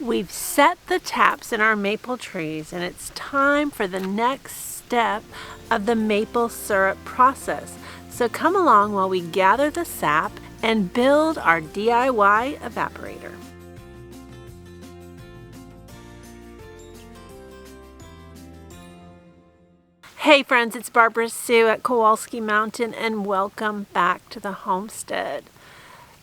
We've set the taps in our maple trees, and it's time for the next step of the maple syrup process. So come along while we gather the sap and build our DIY evaporator. Hey friends, it's Barbara Sue at Kowalski Mountain, and welcome back to the homestead.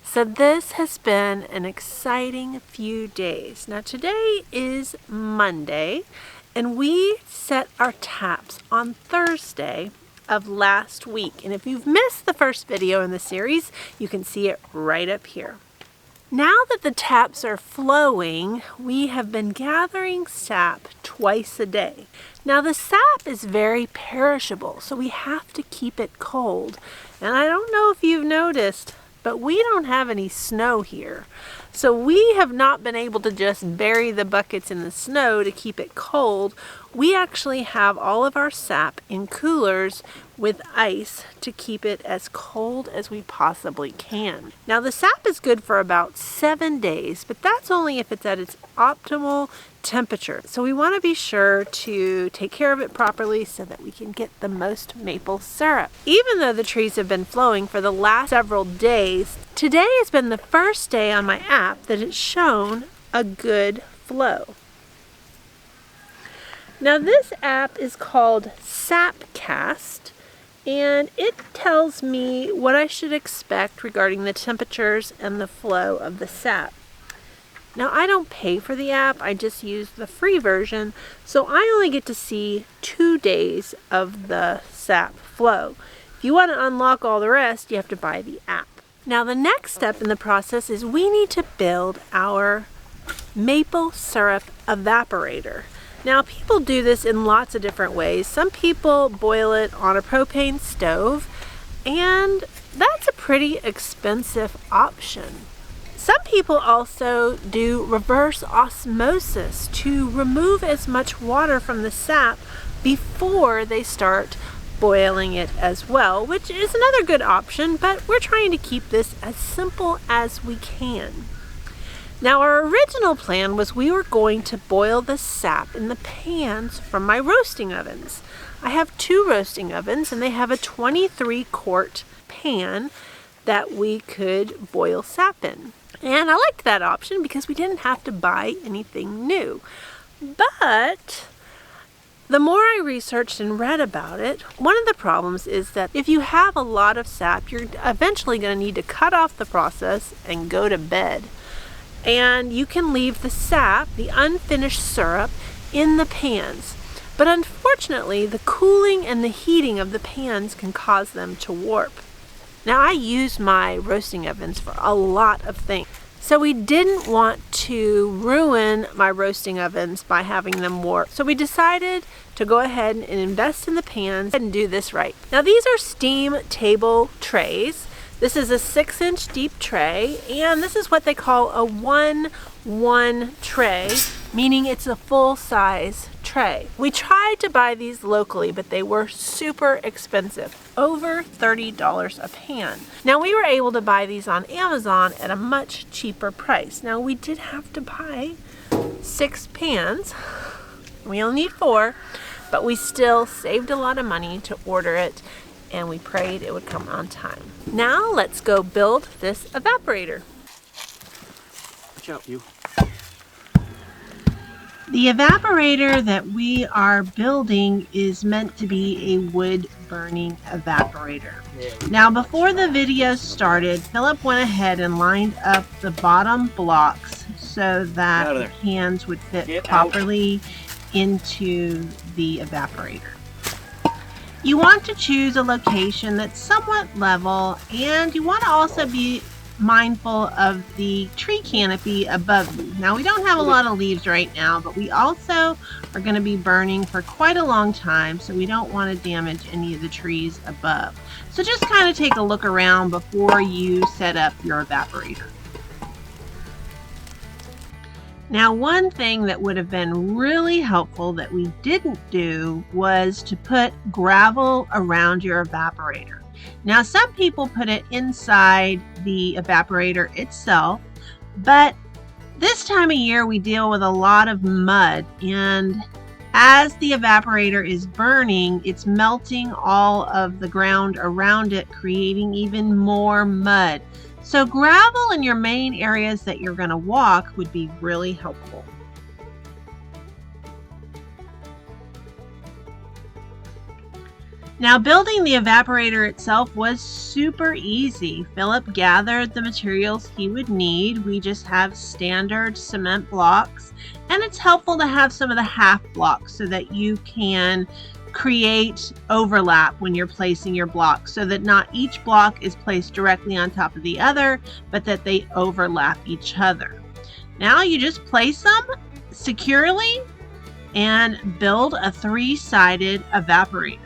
So this has been an exciting few days. Now today is Monday, and we set our taps on Thursday of last week. And if you've missed the first video in the series, you can see it right up here. Now that the taps are flowing, we have been gathering sap twice a day. Now the sap is very perishable, so we have to keep it cold. And I don't know if you've noticed, but we don't have any snow here. So we have not been able to just bury the buckets in the snow to keep it cold. We actually have all of our sap in coolers with ice to keep it as cold as we possibly can. Now the sap is good for about 7 days, but that's only if it's at its optimal temperature. So we want to be sure to take care of it properly so that we can get the most maple syrup. Even though the trees have been flowing for the last several days, today has been the first day on my app that it's shown a good flow. Now this app is called Sapcast, and it tells me what I should expect regarding the temperatures and the flow of the sap. Now I don't pay for the app, I just use the free version, so I only get to see 2 days of the sap flow. If you want to unlock all the rest, you have to buy the app. Now the next step in the process is we need to build our maple syrup evaporator. Now people do this in lots of different ways. Some people boil it on a propane stove, and that's a pretty expensive option. Some people also do reverse osmosis to remove as much water from the sap before they start boiling it as well, which is another good option, but we're trying to keep this as simple as we can. Now our original plan was we were going to boil the sap in the pans from my roasting ovens. I have 2 roasting ovens, and they have a 23-quart pan that we could boil sap in. And I liked that option because we didn't have to buy anything new. But the more I researched and read about it, one of the problems is that if you have a lot of sap, you're eventually going to need to cut off the process and go to bed. And you can leave the sap, the unfinished syrup, in the pans. But unfortunately, the cooling and the heating of the pans can cause them to warp. Now I use my roasting ovens for a lot of things, so we didn't want to ruin my roasting ovens by having them warp. So we decided to go ahead and invest in the pans and do this right. Now these are steam table trays. This is a 6-inch deep tray, and this is what they call a 1-1 tray, meaning it's a full-size tray. We tried to buy these locally, but they were super expensive, over $30 a pan. Now we were able to buy these on Amazon at a much cheaper price. Now we did have to buy 6 pans. We only need 4, but we still saved a lot of money to order it, and we prayed it would come on time. Now let's go build this evaporator. Watch out, you. The evaporator that we are building is meant to be a wood burning evaporator. Now before the video started, Philip went ahead and lined up the bottom blocks so that the cans would fit properly into the evaporator. You want to choose a location that's somewhat level, and you want to also be mindful of the tree canopy above you. Now we don't have a lot of leaves right now, but we also are going to be burning for quite a long time, so we don't want to damage any of the trees above. So just kind of take a look around before you set up your evaporator. Now one thing that would have been really helpful that we didn't do was to put gravel around your evaporator. Now some people put it inside the evaporator itself, but This time of year we deal with a lot of mud, and as the evaporator is burning, it's melting all of the ground around it, creating even more mud. So gravel in your main areas that you're going to walk would be really helpful. Now, building the evaporator itself was super easy. Philip gathered the materials he would need. We just have standard cement blocks, and it's helpful to have some of the half blocks so that you can create overlap when you're placing your blocks, so that not each block is placed directly on top of the other, but that they overlap each other. Now you just place them securely and build a three-sided evaporator.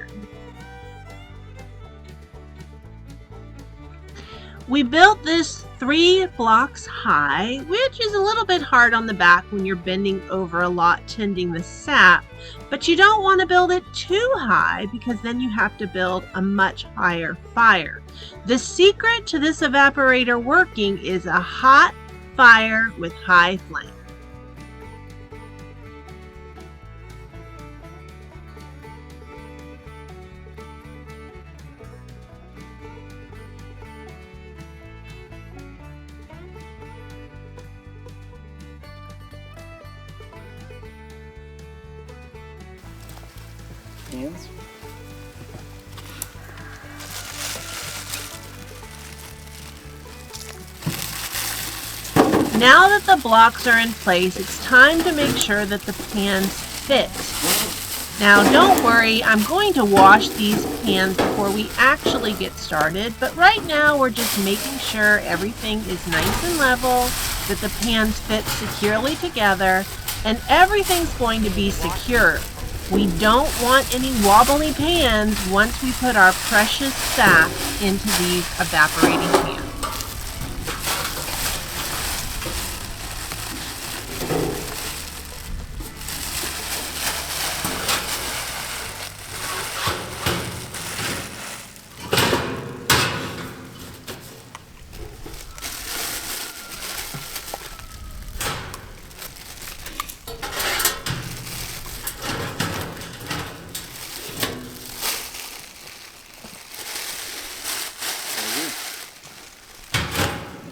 We built this 3 blocks high, which is a little bit hard on the back when you're bending over a lot tending the sap, but you don't want to build it too high because then you have to build a much higher fire. The secret to this evaporator working is a hot fire with high flame. Hands. Now that the blocks are in place, it's time to make sure that the pans fit. Now don't worry, I'm going to wash these pans before we actually get started, but right now we're just making sure everything is nice and level, that the pans fit securely together, and everything's going to be secure. We don't want any wobbly pans once we put our precious sap into these evaporating pans.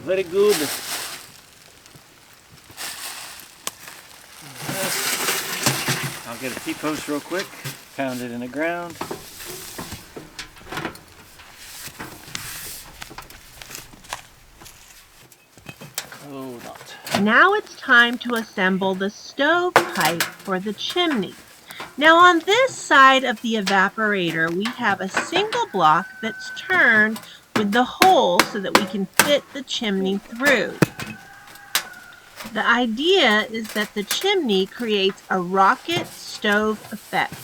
Very good. I'll get a T-post real quick, pound it in the ground. Oh, not. Now it's time to assemble the stove pipe for the chimney. Now on this side of the evaporator, we have a single block that's turned with the hole so that we can fit the chimney through. The idea is that the chimney creates a rocket stove effect.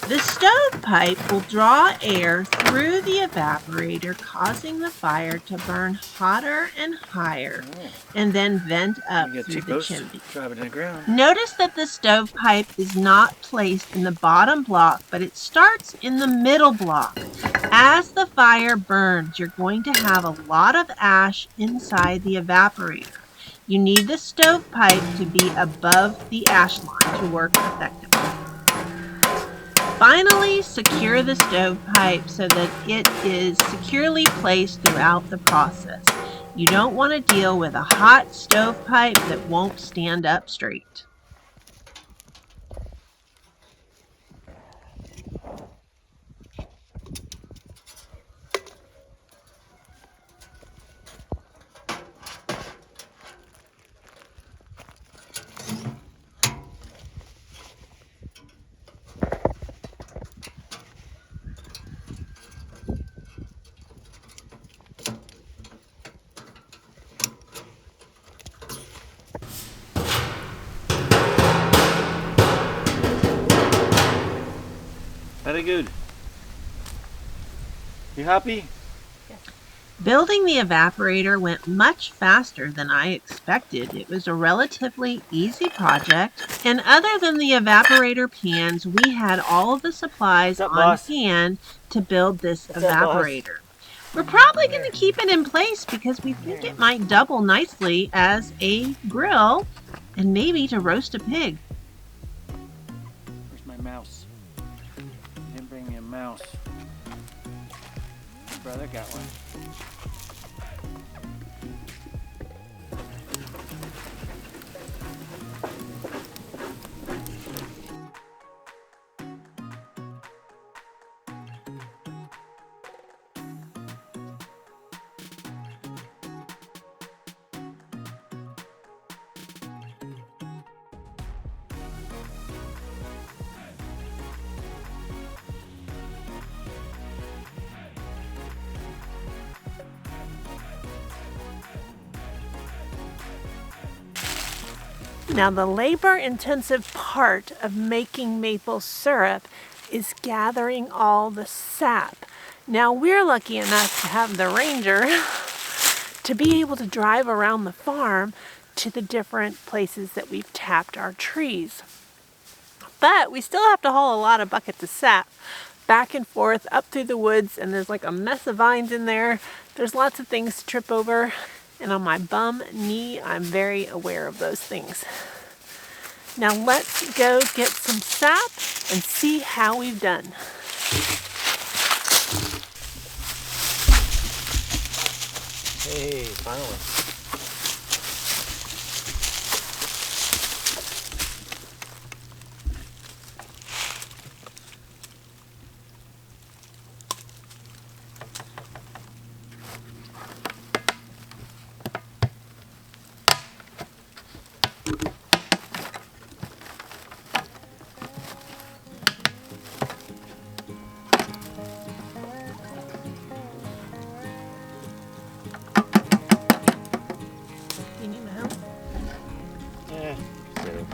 The stovepipe will draw air through the evaporator, causing the fire to burn hotter and higher, and then vent up through the chimney. Drop it in the ground. Notice that the stovepipe is not placed in the bottom block, but it starts in the middle block. As the fire burns, you're going to have a lot of ash inside the evaporator. You need the stovepipe to be above the ash line to work effectively. Finally, secure the stovepipe so that it is securely placed throughout the process. You don't want to deal with a hot stovepipe that won't stand up straight. Very good. You happy? Building the evaporator went much faster than I expected. It was a relatively easy project, and other than the evaporator pans, we had all of the supplies on hand to build this evaporator. We're probably going to keep it in place because we think it might double nicely as a grill and maybe to roast a pig. Where's my mouse? You didn't bring me a mouse. My brother got one. Now the labor-intensive part of making maple syrup is gathering all the sap. Now we're lucky enough to have the Ranger to be able to drive around the farm to the different places that we've tapped our trees. But we still have to haul a lot of buckets of sap back and forth up through the woods, and there's like a mess of vines in there. There's lots of things to trip over. And on my bum knee, I'm very aware of those things. Now let's go get some sap and see how we've done. Hey, finally. You need my help? Yeah. So.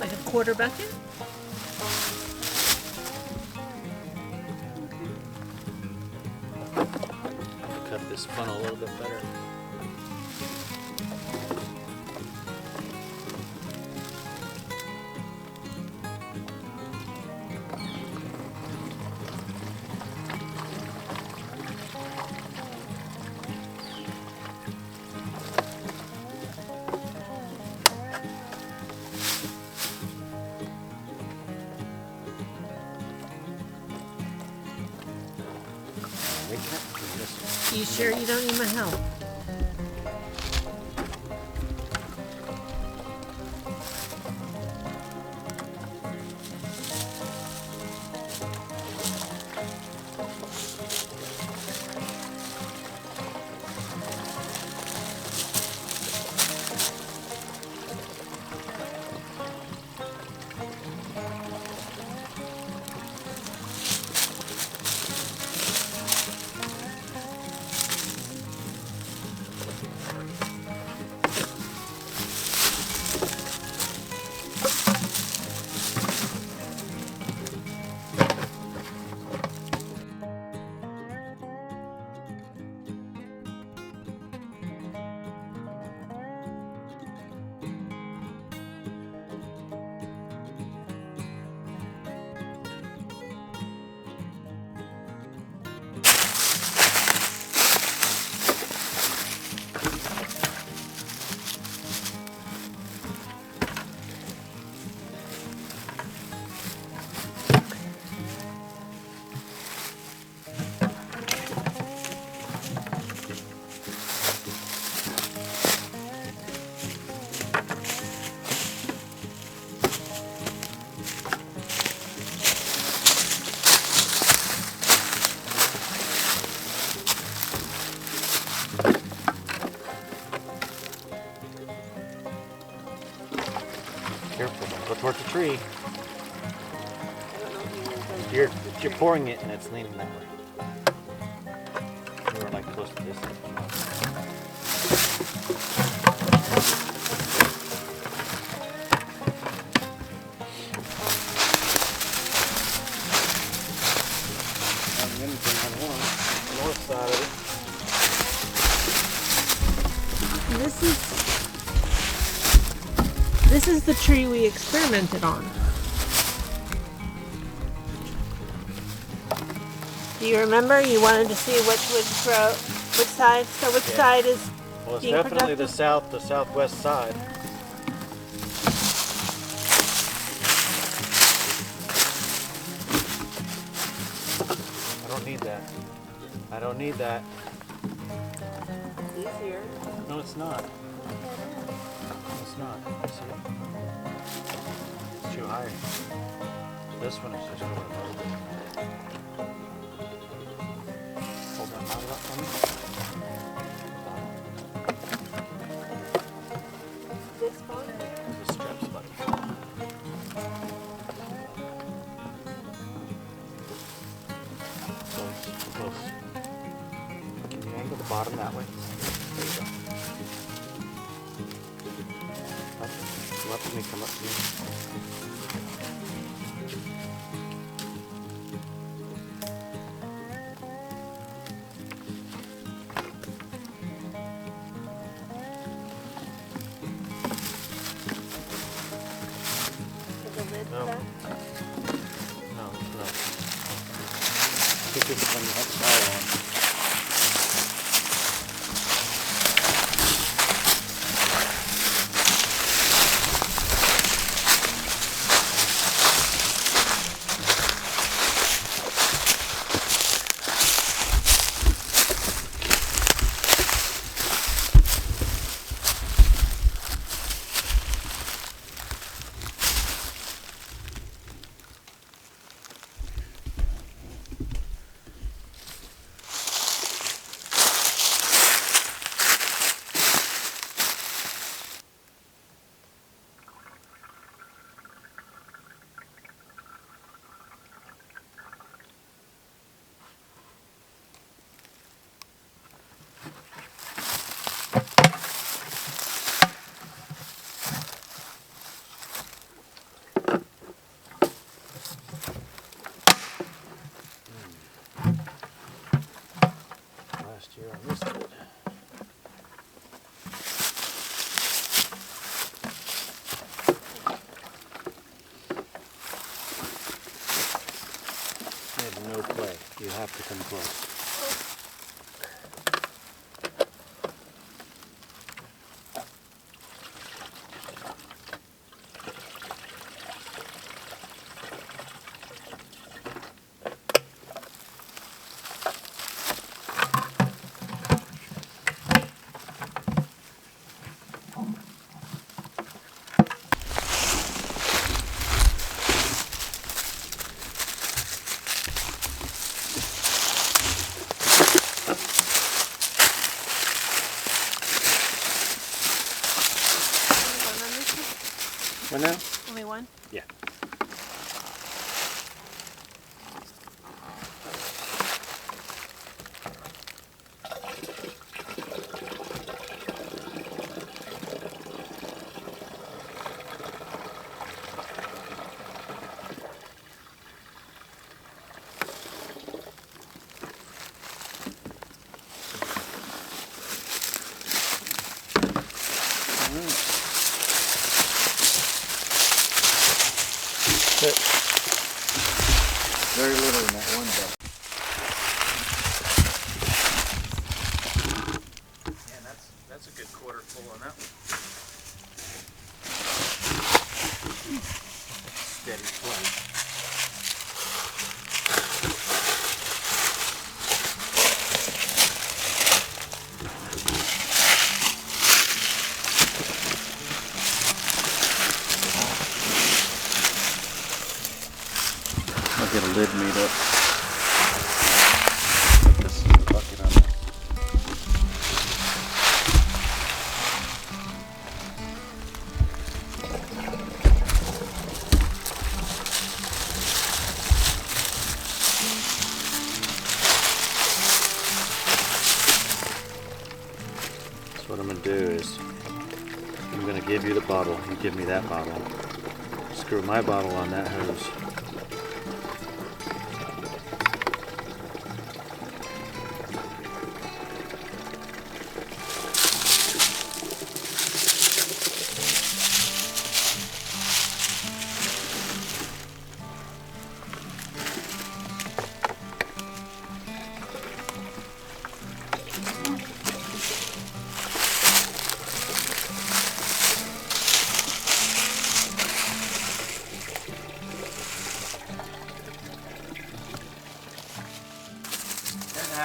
Like a quarter bucket? Cut this funnel a little bit better. You sure you don't need my help? Careful, don't go towards the tree. You're pouring it and it's leaning that way. You're like close to this. anything on one. North side of This is the tree we experimented on. Do you remember? You wanted to see which would grow, which side. So which side is it. Well, it's being definitely productive? the southwest side. I don't need that. I don't need that. Easier. No, it's not. It's not. See? It's too high. This one is just going to move. Hold that model up for me. This one? The strips, buddy. Close. Close. Can you angle the bottom that way? There you go. Up. Come up to me. Come up to me. The lid No. for that? No, no. I think this is when you have the power on. Last year I missed it. You have no play. You have to come close. What now? Only one? Yeah. Fit. Very little in that one bucket. Man, that's a good quarter full on that one. Steady flow. I'll get a lid made up. Put this bucket on there. So what I'm going to do is I'm going to give you the bottle. You give me that bottle. Screw my bottle on that hose.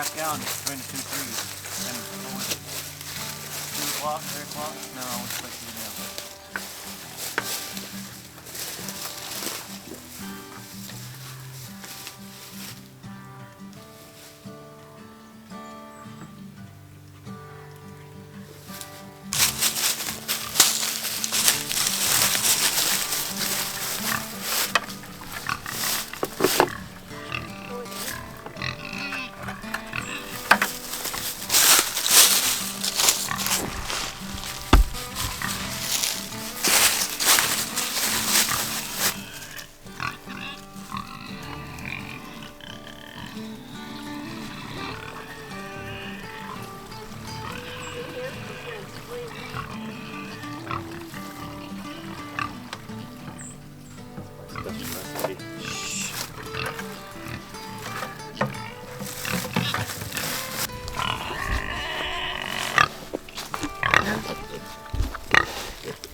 1.5 gallons between the 2 trees. And 2 o'clock, 3 o'clock? No, it's like 2 now.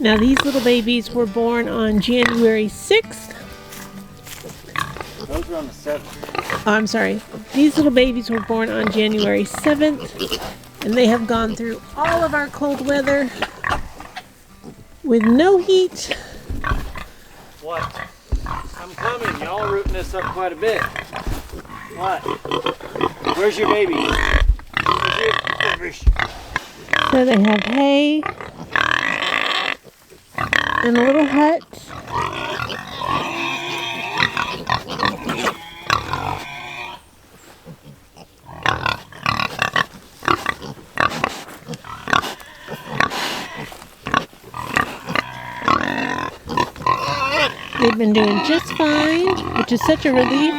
Now these little babies were born on January 6th. Those are on the 7th. Oh, I'm sorry. These little babies were born on January 7th, and they have gone through all of our cold weather with no heat. What? I'm coming. Y'all are rooting this up quite a bit. What? Where's your baby? So they have hay and a little hut. They've been doing just fine, which is such a relief.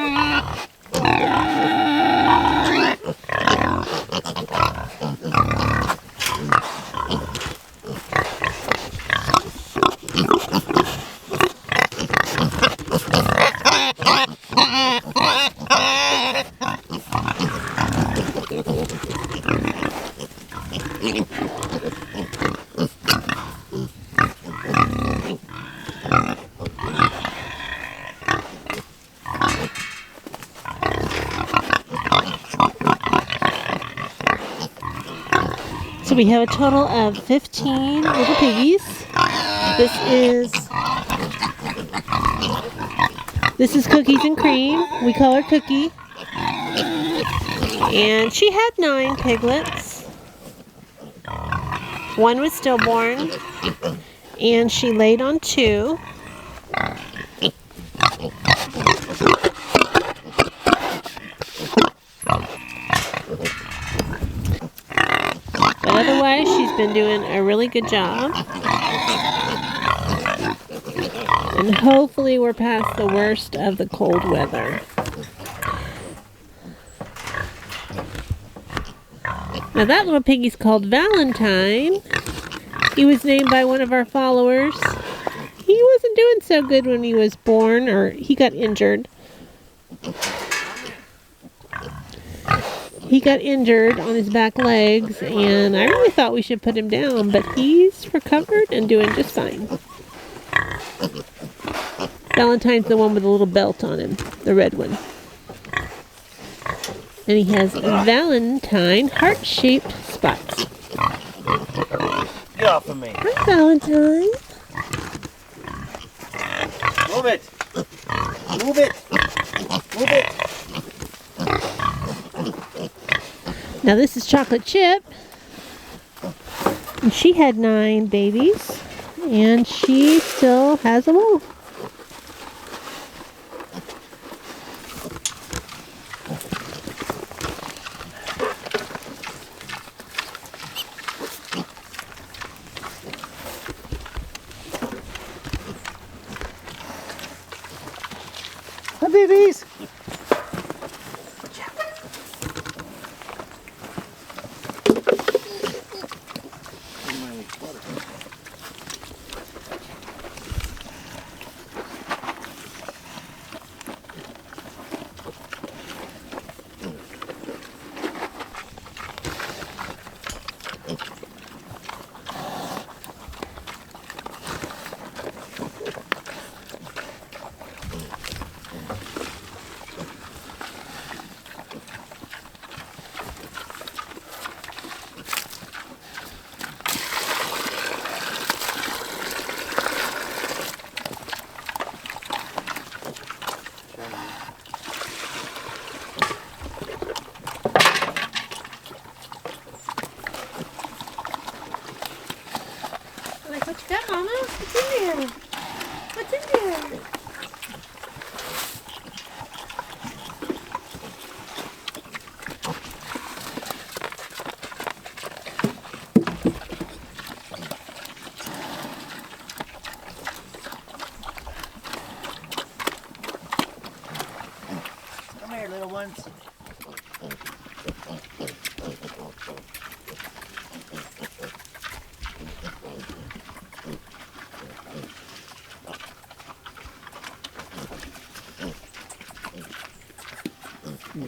So we have a total of 15 little piggies. This is Cookies and Cream. We call her Cookie. And she had 9 piglets. One was stillborn, and she laid on 2. But otherwise, she's been doing a really good job. And hopefully we're past the worst of the cold weather. Now that little piggy's called Valentine. He was named by one of our followers. He wasn't doing so good when he was born, or he got injured. He got injured on his back legs, and I really thought we should put him down, but he's recovered and doing just fine. Valentine's the one with a little belt on him, the red one. And he has Valentine heart-shaped spots. Get off of me. Hi, Valentine. Move it. Move it. Move it. Now this is Chocolate Chip. And she had 9 babies. And she still has them all. Hi, babies. that, Mama? What's in there? What's in there? Come here, little ones.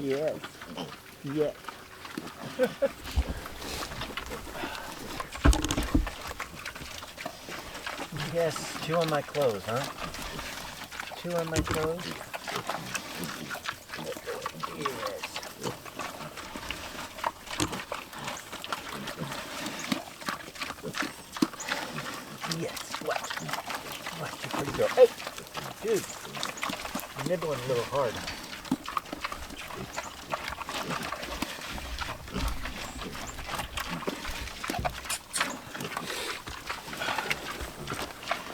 Yes. Yes. Yes, chew on my clothes, huh? Chew on my clothes. Yes. Yes, what? What, you pretty girl. Hey! Dude, you're nibbling a little hard.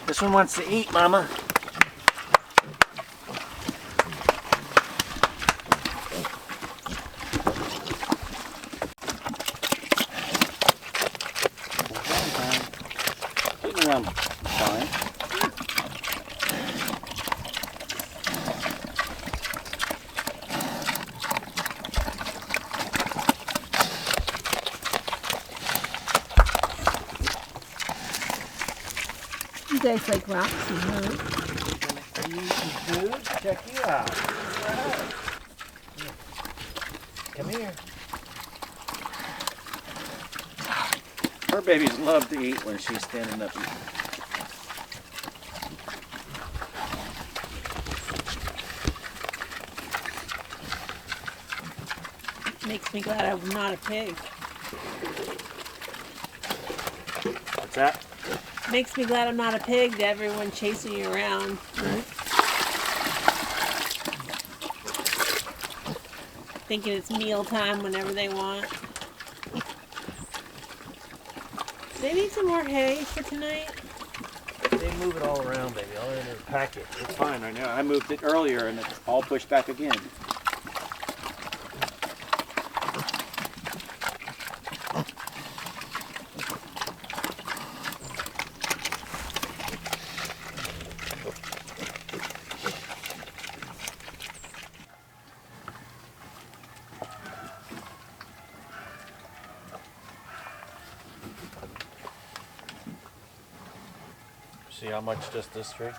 This one wants to eat, Mama. Eating around fine. You guys like Roxy, huh? Are you eating food? Check you out. Come here. Her babies love to eat when she's standing up eating. Makes me glad I'm not a pig. What's that? Makes me glad I'm not a pig to everyone chasing you around. Right. Thinking it's meal time whenever they want. Do they need some more hay for tonight? They move it all around, baby, all in their packet. It's fine right now. I moved it earlier and it's all pushed back again. See how much just this tree?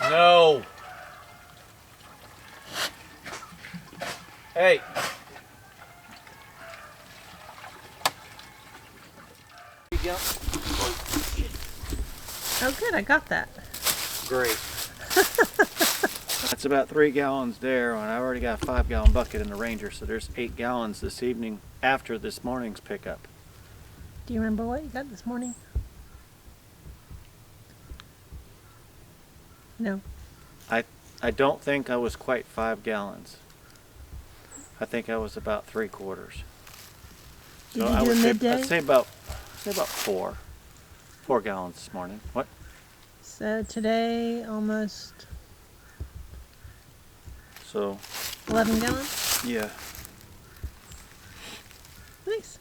No! Hey! Here you go. Oh good, I got that. Great. That's about 3 gallons there, and I already got a 5-gallon bucket in the Ranger, so there's 8 gallons this evening after this morning's pickup. Do you remember what you got this morning? No. I don't think I was quite 5 gallons. I think I was about 3/4. Did I you do a would midday? I'd say about 4 gallons this morning. What? So today almost So 11 gallons? yeah. Nice.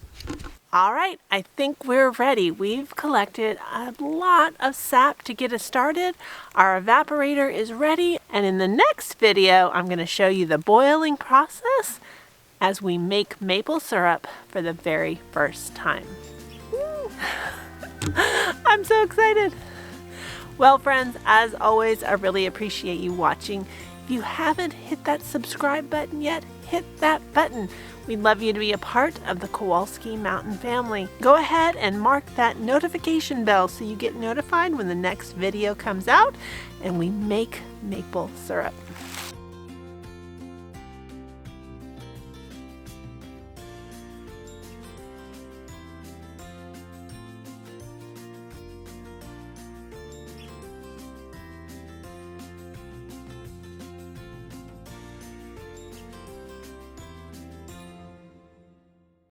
All right, I think we're ready. We've collected a lot of sap to get us started. Our evaporator is ready, and in the next video, I'm going to show you the boiling process as we make maple syrup for the very first time. Woo. I'm so excited. Well, friends, as always, I really appreciate you watching. If you haven't hit that subscribe button yet, hit that button. We'd love you to be a part of the Kowalski Mountain family. Go ahead and mark that notification bell so you get notified when the next video comes out and we make maple syrup.